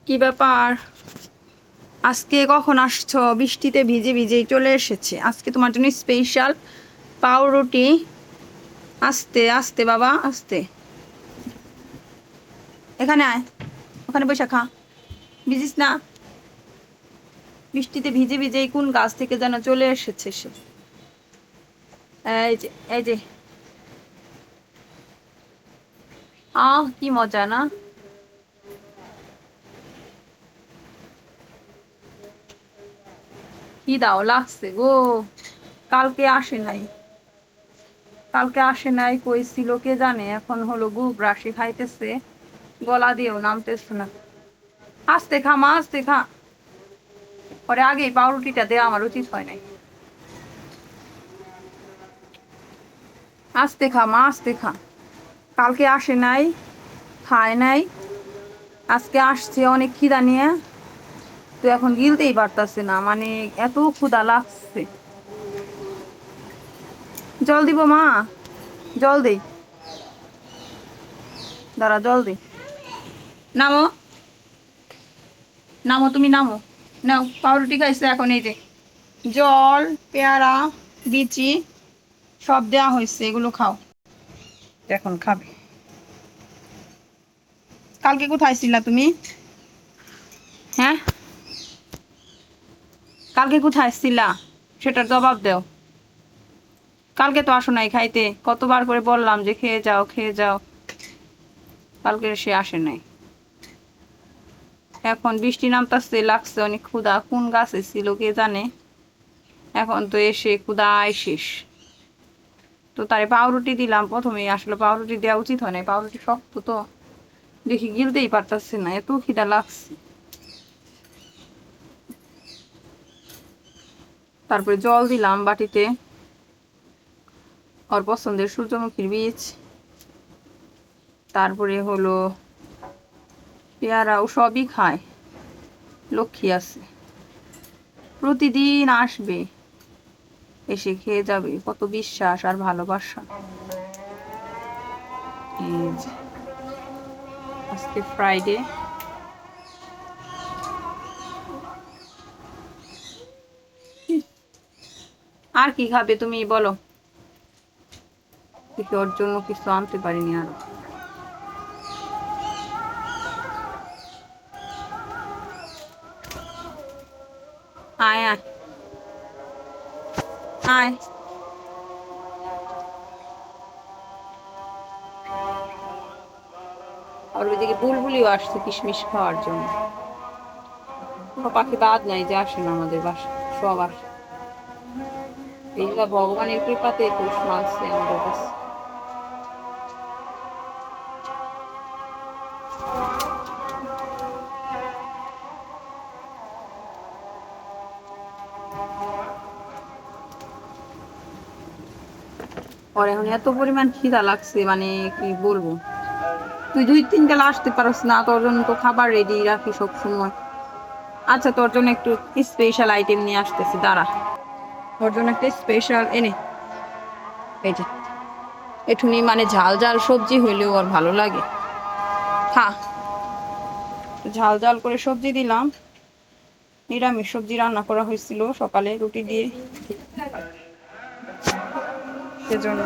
কি ব্যাপার? আজকে কখন আসছো? বৃষ্টিতে ভিজে ভিজেই চলে এসেছে। আজকে তোমার জন্য স্পেশাল পাউরুটি। আস্তে আস্তে বাবা, আস্তে। এখানে আয়, ওখানে বসে খা। ভিজিস না। বৃষ্টিতে ভিজে ভিজেই কোন গাছ থেকে যেন চলে এসেছে সে। এই যে, এই যে। কি মজা না? কি দাও লাগছে গো। কালকে আসে নাই, কইছিল কে জানে। এখন হলো গুপ রাশি খাইতেছে, গলা দিয়েও নামতেছে না। আস্তে খা মা, আস্তে খা। পরে আগে পাউরুটিটা দেওয়া আমার উচিত হয় নাই। আস্তে খা মা, আস্তে খা। কালকে আসে নাই, খায় নাই, আজকে আসছে অনেক খিদা নিয়ে। তো এখন গিলতেই পারতাছে না, মানে এত ক্ষুধা লাগছে। জল দিব মা? জল দেই, দাঁড়া জল দেই। নামো, নামো, তুমি নামো। নাও, পাউরুটি খাইছে এখন। এই যে জল, পেয়ারা, বিচি সব দেওয়া হয়েছে, এগুলো খাও। এখন খাবে। কালকে কোথায় ছিলা তুমি? হ্যাঁ, কালকে কোথায় ছিলা সেটার জবাব দাও। কালকে তো আসো নাই খাইতে, কতবার করে বললাম যে খেয়ে যাও, খেয়ে যাও। কালকে সে আসে নাই। এখন বৃষ্টি নামতাছে, লাগছে অনেক ক্ষুধা। কোন গাছে ছিল কে জানে। এখন তো এসে ক্ষুধায় শেষ। তো তারে পাউরুটি দিলাম প্রথমে। আসলে পাউরুটি দেওয়া উচিত হয় নাই, পাউরুটি শক্ত তো, দেখি গিলতেই পারতাছে না, এত খিদা লাগছে। তারপরে জল দিলাম বাটিতে, ওর পছন্দের সূর্যমুখীর বীজ। তারপরে হলো পেয়ারা, ও সবই খায়, লক্ষ্মী আছে। প্রতিদিন আসবে, এসে খেয়ে যাবে। কত বিশ্বাস আর ভালোবাসা। এই যে, আজকে ফ্রাইডে। আর কি খাবে তুমি বলো? ওর জন্য কিছু আনতে পারিনি আরো। আয় আয় আয়। আর ওইদিকে বুলবুলিও আসছে কিশমিশ খাওয়ার জন্য। কোনো পাখি বাদ নাই যে আসে না আমাদের বাসা, সব আসে। এইগুলা ভগবানের কৃপাতে পুষ মানছে আমাদের কাছে। আর এখন এত পরিমাণ খিদা লাগছে, মানে কি বলবো। তুই 2-3 বেলা আসতে পারস না? তোর জন্য তো খাবার রেডি রাখি সব সময়। আচ্ছা, তোর জন্য একটু স্পেশাল আইটেম নিয়ে আসতেছি, দাঁড়া। তোর জন্য একটা স্পেশাল এনে, এই যে এঠুনি, মানে ঝাল ঝাল সবজি হইলেও আর ভালো লাগে। খা। ঝাল ঝাল করে সবজি দিলাম। নিরামিষ সবজি রান্না করা হয়েছিল সকালে রুটি দিয়ে, সেজন্য।